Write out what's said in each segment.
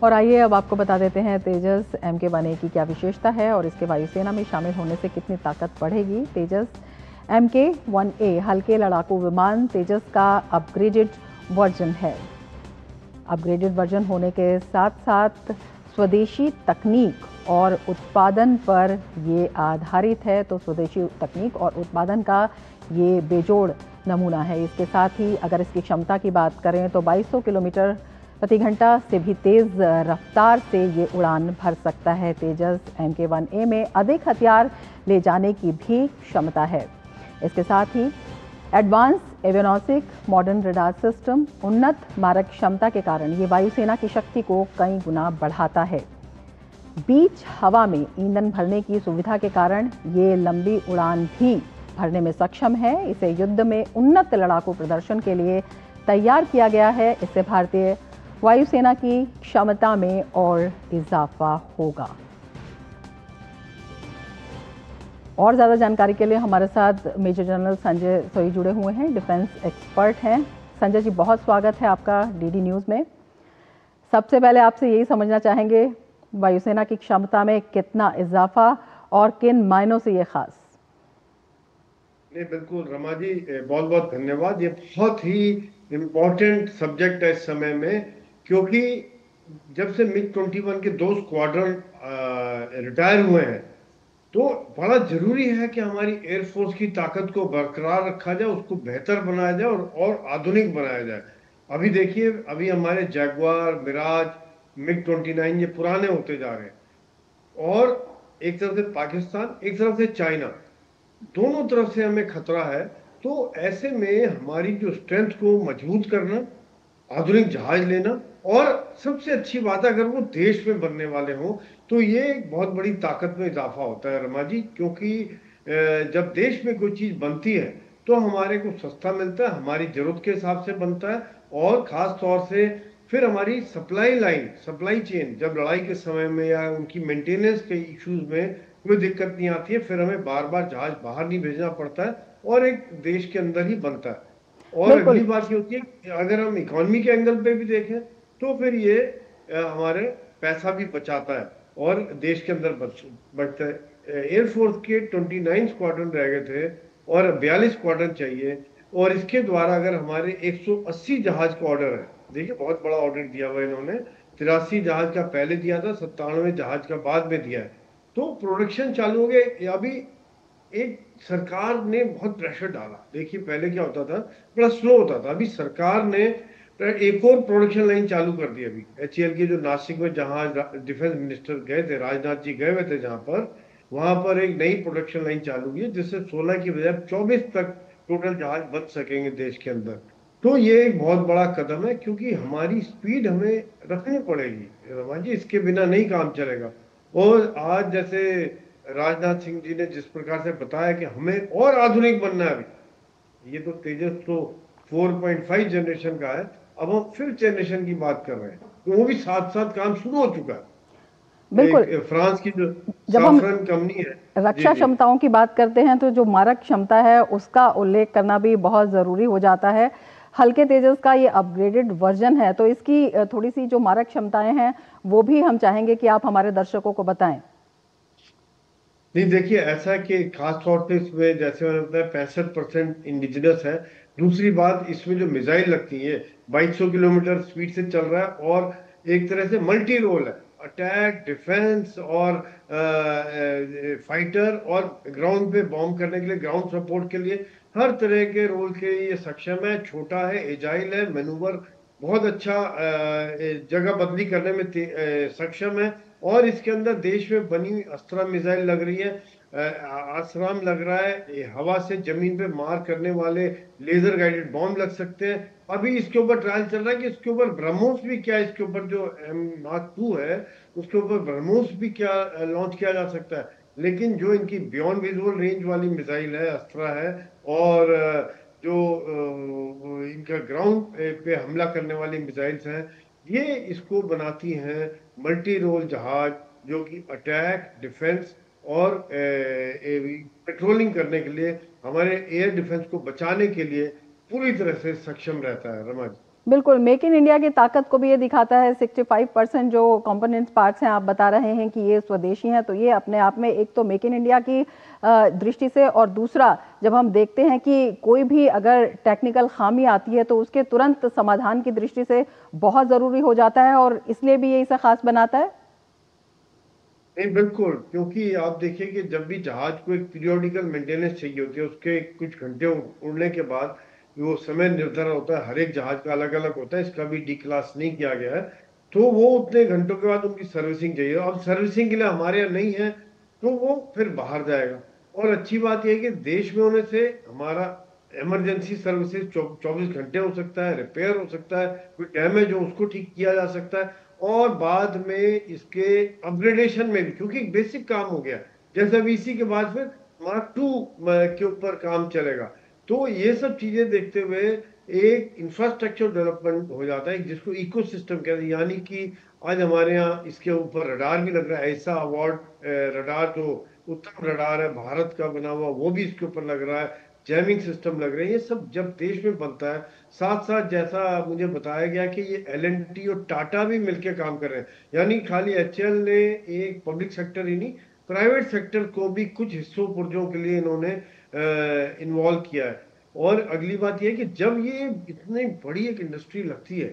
और आइए अब आपको बता देते हैं तेजस MK-1A की क्या विशेषता है और इसके वायुसेना में शामिल होने से कितनी ताकत बढ़ेगी। तेजस MK-1A हल्के लड़ाकू विमान तेजस का अपग्रेडेड वर्जन है। अपग्रेडेड वर्जन होने के साथ साथ स्वदेशी तकनीक और उत्पादन पर ये आधारित है, तो स्वदेशी तकनीक और उत्पादन का ये बेजोड़ नमूना है। इसके साथ ही अगर इसकी क्षमता की बात करें तो 2200 किलोमीटर प्रति घंटा से भी तेज़ रफ्तार से ये उड़ान भर सकता है। तेजस MK-1A में अधिक हथियार ले जाने की भी क्षमता है। इसके साथ ही advance avionics, modern radar system, उन्नत मारक क्षमता के कारण ये वायुसेना की शक्ति को कई गुना बढ़ाता है। बीच हवा में ईंधन भरने की सुविधा के कारण ये लंबी उड़ान भी भरने में सक्षम है। इसे युद्ध में उन्नत लड़ाकू प्रदर्शन के लिए तैयार किया गया है। इससे भारतीय वायुसेना की क्षमता में और इजाफा होगा। और ज़्यादा जानकारी के लिए हमारे साथ मेजर जनरल संजय सोई जुड़े हुए हैं, डिफेंस एक्सपर्ट हैं। संजय जी, बहुत स्वागत है आपका DD न्यूज़ में। सबसे पहले आपसे यही समझना चाहेंगे, वायुसेना की क्षमता में कितना इजाफा और किन मायनों से ये खास? नहीं, बिल्कुल रमा जी, बहुत बहुत धन्यवाद। ये बहुत ही इम्पोर्टेंट सब्जेक्ट है इस समय में, क्योंकि जब से MiG-21 के 2 स्क्वाड्रन रिटायर हुए हैं, तो बड़ा जरूरी है कि हमारी एयरफोर्स की ताकत को बरकरार रखा जाए, उसको बेहतर बनाया जाए और आधुनिक बनाया जाए। अभी देखिए, अभी हमारे जैगुआर, मिराज, MiG-29 ये पुराने होते जा रहे हैं, और एक तरफ से पाकिस्तान, एक तरफ से चाइना, दोनों तरफ से हमें खतरा है। तो ऐसे में हमारी जो स्ट्रेंथ को मजबूत करना, आधुनिक जहाज लेना, और सबसे अच्छी बात है अगर वो देश में बनने वाले हों, तो ये एक बहुत बड़ी ताकत में इजाफा होता है रमा जी। क्योंकि जब देश में कोई चीज बनती है तो हमारे को सस्ता मिलता है, हमारी जरूरत के हिसाब से बनता है, और खास तौर से फिर हमारी सप्लाई लाइन, सप्लाई चेन, जब लड़ाई के समय में या उनकी मेंटेनेंस के इश्यूज में कोई दिक्कत नहीं आती है, फिर हमें बार बार जहाज बाहर नहीं भेजना पड़ता है, और एक देश के अंदर ही बनता है। और अगली बिल्कुल। बात ये होती है कि अगर हम इकोनॉमी के एंगल पे भी देखें, तो फिर ये हमारे पैसा भी बचाता है और देश के अंदर बचता है। एयरफोर्स के 29 स्क्वाड्रन रह गए थे और 42 स्क्वाड्रन चाहिए, और इसके द्वारा अगर हमारे 180 जहाज का ऑर्डर है, देखिए बहुत बड़ा ऑर्डर दिया हुआ है इन्होंने। 83 जहाज का पहले दिया था, 97 जहाज का बाद में दिया है, तो प्रोडक्शन चालू हो गया। अभी एक सरकार ने बहुत प्रेशर डाला। देखिए पहले क्या होता था, बड़ा स्लो होता था, अभी सरकार ने एक और प्रोडक्शन लाइन चालू कर दी। अभी HAL की जो नासिक में जहां डिफेंस मिनिस्टर गए थे, राजनाथ जी गए हुए थे जहां पर, वहां पर एक नई प्रोडक्शन लाइन चालू हुई है, जिससे 16 की बजाय 24 तक टोटल जहाज बन सकेंगे देश के अंदर। तो ये एक बहुत बड़ा कदम है, क्योंकि हमारी स्पीड हमें रखनी पड़ेगी रमा जी, इसके बिना नहीं काम चलेगा। और आज जैसे राजनाथ सिंह जी ने जिस प्रकार से बताया कि हमें और आधुनिक बनना है, अभी ये तो तेजस तो 4.5 जनरेशन का है, अब हम 5th जनरेशन की बात कर रहे हैं, तो वो भी साथ साथ काम शुरू हो चुका है। बिल्कुल। एक फ्रांस की जो जब हम साफरन कंपनी है। जी रक्षा जी। क्षमताओं की बात करते हैं तो जो मारक क्षमता है उसका उल्लेख करना भी बहुत ज़रूरी हो जाता है। हल्के तेजस का ये अपग्रेडेड वर्जन है, तो इसकी थोड़ी सी जो मारक क्षमताएं हैं वो भी हम चाहेंगे कि आप हमारे दर्शकों को बताएं। नहीं, देखिए ऐसा है कि खास तौर पे इसमें जैसे मैंने बताया 65% इंडिजिनस है। दूसरी बात, इसमें जो मिसाइल लगती है 2200 किलोमीटर स्पीड से चल रहा है, और एक तरह से मल्टी रोल है, अटैक, डिफेंस और फाइटर, और ग्राउंड पे बॉम्ब करने के लिए, ग्राउंड सपोर्ट के लिए, हर तरह के रोल के लिए ये सक्षम है। छोटा है, एजाइल है, मैनूवर बहुत अच्छा, जगह बदली करने में सक्षम है। और इसके अंदर देश में बनी हुई अस्त्रा मिसाइल लग रही है, आसराम लग रहा है, ये हवा से जमीन पे मार करने वाले लेजर गाइडेड बॉम्ब लग सकते हैं। अभी इसके ऊपर ट्रायल चल रहा है कि इसके ऊपर ब्रह्मोस भी, क्या इसके ऊपर जो M2 है उसके ऊपर ब्रह्मोस भी क्या लॉन्च किया जा सकता है। लेकिन जो इनकी बियॉन्ड विजुअल रेंज वाली मिसाइल है, अस्त्रा है, और जो इनका ग्राउंड पे हमला करने वाली मिसाइल्स हैं, ये इसको बनाती हैं मल्टी रोल जहाज, जो कि अटैक, डिफेंस और पेट्रोलिंग करने के लिए, हमारे एयर डिफेंस को बचाने के लिए पूरी तरह से सक्षम रहता है रमा जी। बिल्कुल, मेक इन इंडिया की ताकत को भी ये दिखाता है। 65% जो कंपोनेंट्स पार्ट्स हैं, आप बता रहे हैं कि ये स्वदेशी हैं, तो ये अपने आप में एक तो मेक इन इंडिया की दृष्टि से, और दूसरा जब हम देखते हैं कि कोई भी अगर टेक्निकल खामी आती है तो उसके तुरंत समाधान की दृष्टि से बहुत ज़रूरी हो जाता है, और इसलिए भी ये इसे खास बनाता है। नहीं बिल्कुल, क्योंकि आप देखिए कि जब भी जहाज को एक पीरियोडिकल मेंटेनेंस चाहिए होती है, उसके कुछ घंटे उड़ने के बाद वो समय निर्धारण होता है, हर एक जहाज का अलग अलग होता है, इसका भी डी क्लास नहीं किया गया है, तो वो उतने घंटों के बाद उनकी सर्विसिंग चाहिए। अब सर्विसिंग के लिए हमारे यहाँ नहीं है, तो वो फिर बाहर जाएगा। और अच्छी बात यह है कि देश में होने से हमारा इमरजेंसी सर्विसेज 24 घंटे हो सकता है, रिपेयर हो सकता है, कोई डैमेज हो उसको ठीक किया जा सकता है, और बाद में इसके अपग्रेडेशन में भी, क्योंकि बेसिक काम हो गया, जैसे अभी इसी के बाद फिर मार्क टू के ऊपर काम चलेगा। तो ये सब चीजें देखते हुए एक इंफ्रास्ट्रक्चर डेवलपमेंट हो जाता है जिसको इकोसिस्टम कहते हैं, यानी कि आज हमारे यहाँ इसके ऊपर रडार भी लग रहा है, ऐसा अवार्ड रडार जो उत्तम रडार है भारत का बना हुआ वो भी इसके ऊपर लग रहा है, जैमिंग सिस्टम लग रहे हैं। ये सब जब देश में बनता है, साथ साथ जैसा मुझे बताया गया कि ये एल&टी और टाटा भी मिलकर काम कर रहे हैं, यानी खाली एचएल ने एक पब्लिक सेक्टर ही नहीं, प्राइवेट सेक्टर को भी कुछ हिस्सों पुर्जों के लिए इन्होंने इन्वॉल्व किया है। और अगली बात यह है कि जब ये इतनी बड़ी एक इंडस्ट्री लगती है,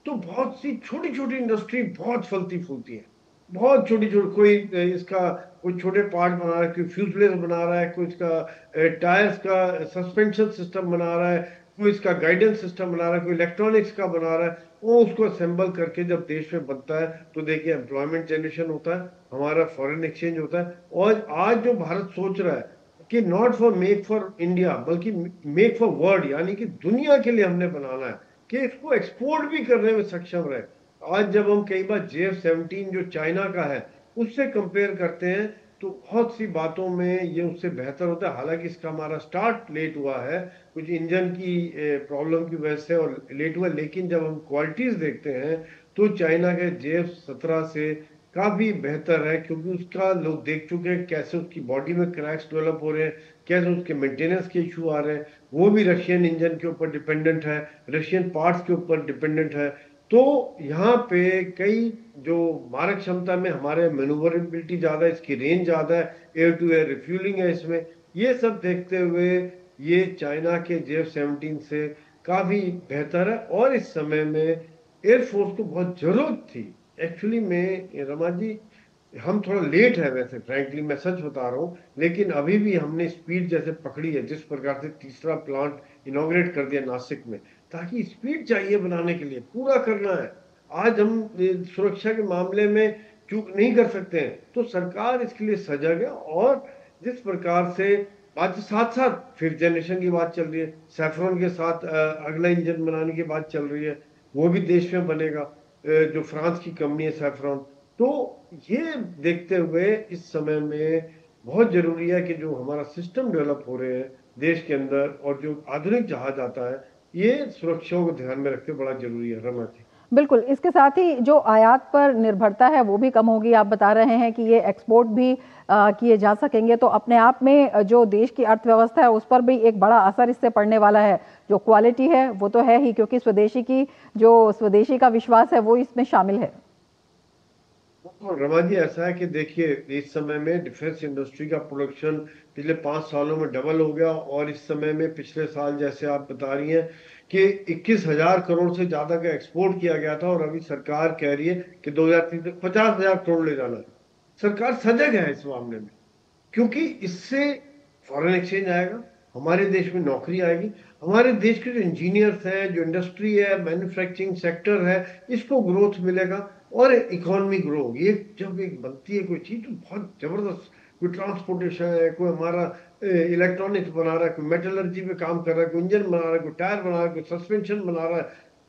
तो बहुत सी छोटी छोटी इंडस्ट्री बहुत फलती फूलती है, बहुत छोटी छोटी, कोई इसका कोई छोटे पार्ट बना रहा है, कोई फ्यूजलेस बना रहा है, कोई इसका टायर्स का सस्पेंशन सिस्टम बना रहा है, कोई इसका गाइडेंस सिस्टम बना रहा है, कोई इलेक्ट्रॉनिक्स का बना रहा है, वो उसको असेंबल करके जब देश में बनता है तो देखिए एम्प्लॉयमेंट जनरेशन होता है, हमारा फॉरेन एक्सचेंज होता है। और आज जो भारत सोच रहा है कि not for make for India बल्कि मेक फॉर वर्ल्ड, यानी कि दुनिया के लिए हमने बनाना है कि इसको एक्सपोर्ट भी करने में सक्षम रहे। आज जब हम कई बार JF-17 जो चाइना का है उससे कंपेयर करते हैं, तो बहुत सी बातों में ये उससे बेहतर होता है। हालांकि इसका हमारा स्टार्ट लेट हुआ है, कुछ इंजन की प्रॉब्लम की वजह से और लेट हुआ, लेकिन जब हम क्वालिटीज देखते हैं तो चाइना के JF-17 से काफी बेहतर है, क्योंकि उसका लोग देख चुके हैं कैसे उसकी बॉडी में क्रैक्स डेवलप हो रहे हैं, कैसे उसके मेंटेनेंस के इशू आ रहे हैं। वो भी रशियन इंजन के ऊपर डिपेंडेंट है, रशियन पार्ट्स के ऊपर डिपेंडेंट है। तो यहाँ पे कई जो मारक क्षमता में हमारे मैन्यूवरेबिलिटी ज्यादा है, इसकी रेंज ज्यादा है, एयर टू एयर रिफ्यूलिंग है इसमें, ये सब देखते हुए ये चाइना के JF-17 से काफी बेहतर है। और इस समय में एयरफोर्स को बहुत जरूरत थी एक्चुअली में, रमा जी। हम थोड़ा लेट है वैसे, फ्रैंकली मैं सच बता रहा हूँ, लेकिन अभी भी हमने स्पीड जैसे पकड़ी है, जिस प्रकार से तीसरा प्लांट इनॉग्रेट कर दिया नासिक में, ताकि स्पीड चाहिए बनाने के लिए, पूरा करना है। आज हम सुरक्षा के मामले में चूक नहीं कर सकते हैं, तो सरकार इसके लिए सजग है। और जिस प्रकार से आज साथ साथ फिफ्थ जनरेशन की बात चल रही है, सैफरॉन के साथ अगला इंजन बनाने की बात चल रही है, वो भी देश में बनेगा, जो फ्रांस की कंपनी है सैफरॉन। तो ये देखते हुए इस समय में बहुत जरूरी है कि जो हमारा सिस्टम डेवलप हो रहे हैं देश के अंदर, और जो आधुनिक जहाज आता है, ये सुरक्षा को ध्यान में रखते बड़ा जरूरी है, रमा जी। बिल्कुल, इसके साथ ही जो आयात पर निर्भरता है वो भी कम होगी। आप बता रहे हैं कि ये एक्सपोर्ट भी किए जा सकेंगे, तो अपने आप में जो देश की अर्थव्यवस्था है उस पर भी एक बड़ा असर इससे पड़ने वाला है। जो क्वालिटी है वो तो है ही, क्योंकि स्वदेशी का विश्वास है वो इसमें शामिल है। तो रमा जी ऐसा है कि देखिए इस समय में डिफेंस इंडस्ट्री का प्रोडक्शन पिछले 5 सालों में डबल हो गया, और इस समय में पिछले साल जैसे आप बता रही हैं कि 21,000 करोड़ से ज्यादा का एक्सपोर्ट किया गया था, और अभी सरकार कह रही है कि 2030 तक 50,000 करोड़ ले जाना है। सरकार सजग है इस मामले में, क्योंकि इससे फॉरेन एक्सचेंज आएगा, हमारे देश में नौकरी आएगी, हमारे देश के जो इंजीनियर्स हैं, जो इंडस्ट्री है, मैन्युफैक्चरिंग सेक्टर है, इसको ग्रोथ मिलेगा और इकोनॉमी ग्रो होगी। जब एक बनती है कोई चीज तो बहुत जबरदस्त, कोई ट्रांसपोर्टेशन है, कोई हमारा इलेक्ट्रॉनिक्स बना रहा है, कोई मेटलर्जी पे काम कर रहा है, कोई इंजन बना रहा है, कोई टायर बना रहा है, कोई सस्पेंशन बना रहा है,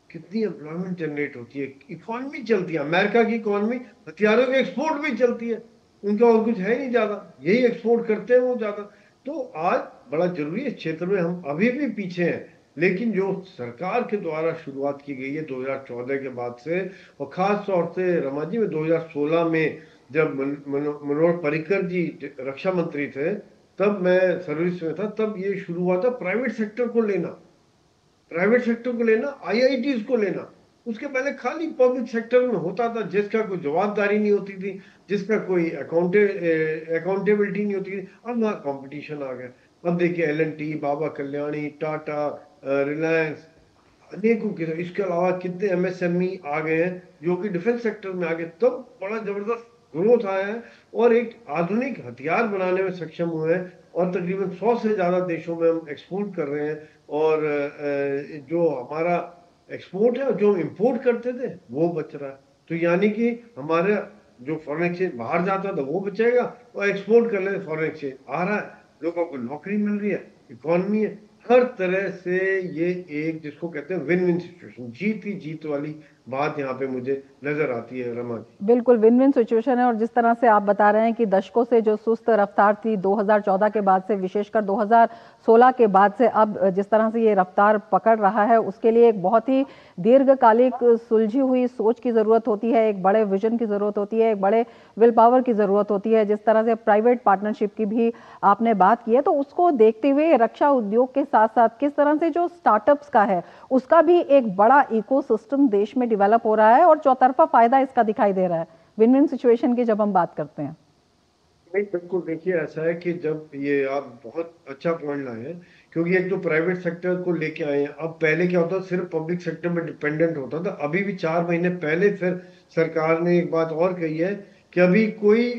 कितनी एम्प्लॉयमेंट जनरेट होती है, इकोनॉमी चलती है। अमेरिका की इकोनॉमी हथियारों के एक्सपोर्ट भी चलती है, उनका और कुछ है नहीं ज्यादा, यही एक्सपोर्ट करते हैं वो ज्यादा। तो आज बड़ा जरूरी है, इस क्षेत्र में हम अभी भी पीछे हैं, लेकिन जो सरकार के द्वारा शुरुआत की गई है 2014 के बाद से, और खास तौर से रमा जी में 2016 में जब मनोहर पर्रिकर जी रक्षा मंत्री थे, तब मैं सर्विस में था, तब ये शुरू हुआ था प्राइवेट सेक्टर को लेना। प्राइवेट सेक्टर को लेना, IITs को लेना। उसके पहले खाली पब्लिक सेक्टर में होता था, जिसका कोई जवाबदारी नहीं होती थी, जिसका कोई अकाउंटेबिलिटी नहीं होती थी। अब वहाँ कंपटीशन आ गया। अब देखिए L&T, बाबा कल्याणी, टाटा, रिलायंस, अनेकों किस्म, इसके अलावा कितने MSME आ गए हैं जो कि डिफेंस सेक्टर में आ गए। तब बड़ा जबरदस्त ग्रोथ आया है और एक आधुनिक हथियार बनाने में सक्षम हुए हैं और तकरीबन 100 से ज्यादा देशों में हम एक्सपोर्ट कर रहे हैं। और जो हमारा एक्सपोर्ट है और जो हम इंपोर्ट करते थे वो बच रहा है। तो यानी कि हमारा जो फॉरेन एक्सचेंज बाहर जाता था वो बचेगा और एक्सपोर्ट कर लेते, फॉरेन एक्सचेंज आ रहा है, लोगों को नौकरी मिल रही है, इकॉनमी है। हर तरह से ये एक जिसको कहते हैं विन विन सिचुएशन, जीत ही जीत वाली बात यहाँ पे मुझे नजर आती है रमा जी। बिल्कुल विन विन सिचुएशन है। और जिस तरह से आप बता रहे हैं कि दशकों से जो सुस्त रफ्तार थी 2014 के बाद से, विशेषकर 2016 के बाद से अब जिस तरह से ये रफ्तार पकड़ रहा है, उसके लिए एक बहुत ही दीर्घकालिक सुलझी हुई सोच की जरूरत होती है, एक बड़े विजन की जरूरत होती है, एक बड़े विल पावर की जरूरत होती है। जिस तरह से प्राइवेट पार्टनरशिप की भी आपने बात की है, तो उसको देखते हुए रक्षा उद्योग के साथ साथ किस तरह से जो स्टार्टअप्स का है उसका भी एक बड़ा इकोसिस्टम देश में डेवलप हो रहा है और चौतरफा फायदा इसका दिखाई दे रहा है विन विन सिचुएशन की जब हम बात करते हैं। नहीं, बिल्कुल देखिए, ऐसा है कि जब ये आप बहुत अच्छा पॉइंट लाए हैं, क्योंकि एक तो प्राइवेट सेक्टर को लेके आए हैं। अब पहले क्या होता था, सिर्फ पब्लिक सेक्टर में डिपेंडेंट होता था। अभी भी 4 महीने पहले फिर सरकार ने एक बात और कही है कि अभी कोई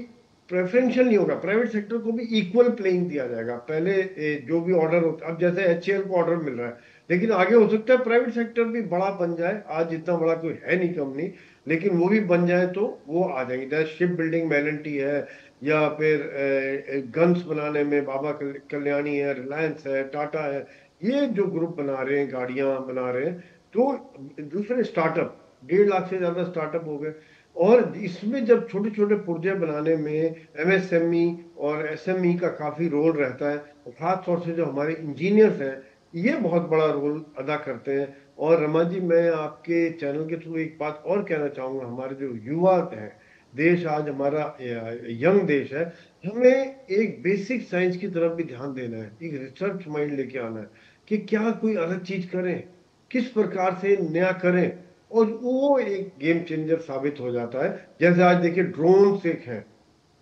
प्रेफरेंशियल नहीं होगा, प्राइवेट सेक्टर को भी इक्वल प्लेइंग दिया जाएगा। पहले जो भी ऑर्डर होता, अब जैसे HAL को ऑर्डर मिल रहा है, लेकिन आगे हो सकता है प्राइवेट सेक्टर भी बड़ा बन जाए। आज इतना बड़ा कोई है नहीं कंपनी, लेकिन वो भी बन जाए तो वो आ जाएंगे। जैसे शिप बिल्डिंग में L&T है, या फिर गन्स बनाने में बाबा कल्याणी है, रिलायंस है, टाटा है। ये जो ग्रुप बना रहे हैं, गाड़ियां बना रहे हैं, तो दूसरे स्टार्टअप 1.5 लाख से ज्यादा स्टार्टअप हो गए। और इसमें जब छोटे छोटे पुर्जे बनाने में MSME और SME का काफी रोल रहता है, और खास तौर से जो हमारे इंजीनियर्स हैं, ये बहुत बड़ा रोल अदा करते हैं। और रमा जी, मैं आपके चैनल के थ्रू एक बात और कहना चाहूंगा। हमारे जो युवा हैं, देश आज हमारा यंग देश है, हमें एक बेसिक साइंस की तरफ भी ध्यान देना है, एक रिसर्च माइंड लेके आना है कि क्या कोई अलग चीज करें, किस प्रकार से नया करें, और वो एक गेम चेंजर साबित हो जाता है। जैसे आज देखिए ड्रोन्स एक है,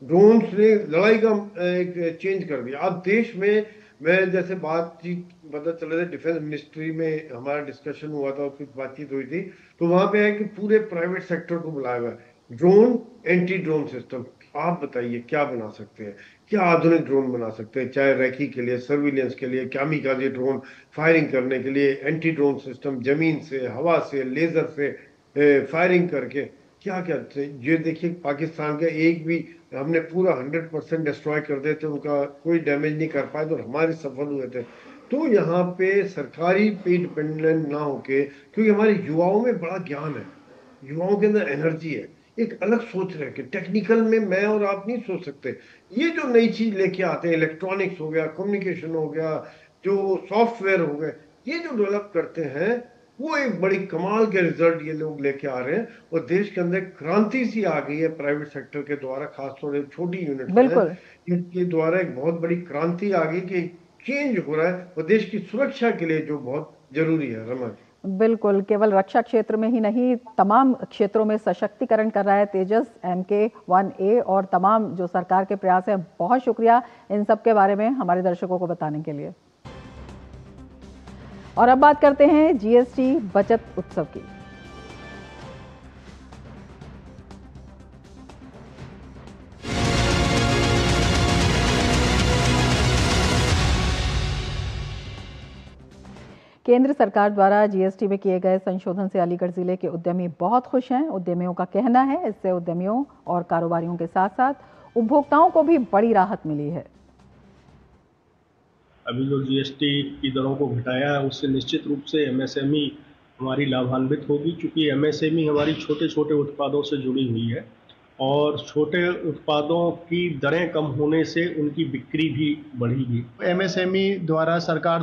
ड्रोन्स ने लड़ाई का एक चेंज कर दिया। अब देश में, मैं जैसे बातचीत पता चला था, डिफेंस मिनिस्ट्री में हमारा डिस्कशन हुआ था और कुछ बातचीत हुई थी, तो वहां पे है कि पूरे प्राइवेट सेक्टर को बुलाया हुआ है। ड्रोन, एंटी ड्रोन सिस्टम, आप बताइए क्या बना सकते हैं, क्या आधुनिक ड्रोन बना सकते हैं, चाहे रैकी के लिए, सर्विलेंस के लिए, कैमिकाजे ड्रोन फायरिंग करने के लिए, एंटी ड्रोन सिस्टम जमीन से, हवा से, लेजर से फायरिंग करके, क्या क्या ये देखिए पाकिस्तान का एक भी हमने पूरा 100% डिस्ट्रॉय कर देते, उनका कोई डैमेज नहीं कर पाए, तो हमारे सफल हुए थे। तो यहाँ पे सरकारी पे डिपेंडेंट ना होके, क्योंकि हमारे युवाओं में बड़ा ज्ञान है, युवाओं के अंदर एनर्जी है, एक अलग सोच रहे कि टेक्निकल में मैं और आप नहीं सोच सकते। ये जो नई चीज लेके आते हैं, इलेक्ट्रॉनिक्स हो गया, कम्युनिकेशन हो गया, जो सॉफ्टवेयर हो गए, ये जो डेवलप करते हैं, वो एक बड़ी कमाल के रिजल्ट ये लोग लेके आ रहे हैं। और देश के अंदर क्रांति सी आ गई है प्राइवेट सेक्टर के द्वारा, खासतौर से छोटी यूनिट्स हैं, बिल्कुल इनके द्वारा एक बहुत बड़ी क्रांति आ गई कि चेंज हो रहा है, और देश की सुरक्षा के लिए जो बहुत जरूरी है रमा जी। बिल्कुल, केवल रक्षा क्षेत्र में ही नहीं, तमाम क्षेत्रों में सशक्तिकरण कर रहा है तेजस MK1A, और तमाम जो सरकार के प्रयास हैं। बहुत शुक्रिया इन सब के बारे में हमारे दर्शकों को बताने के लिए। और अब बात करते हैं GST बचत उत्सव की। केंद्र सरकार द्वारा GST में किए गए संशोधन से अलीगढ़ जिले के उद्यमी बहुत खुश हैं। उद्यमियों का कहना है इससे उद्यमियों और कारोबारियों के साथ साथ उपभोक्ताओं को भी बड़ी राहत मिली है। अभी जो GST की दरों को घटाया है, उससे निश्चित रूप से MSME हमारी लाभान्वित होगी, क्योंकि MSME हमारी छोटे छोटे उत्पादों से जुड़ी हुई है और छोटे उत्पादों की दरें कम होने से उनकी बिक्री भी बढ़ेगी। MSME द्वारा सरकार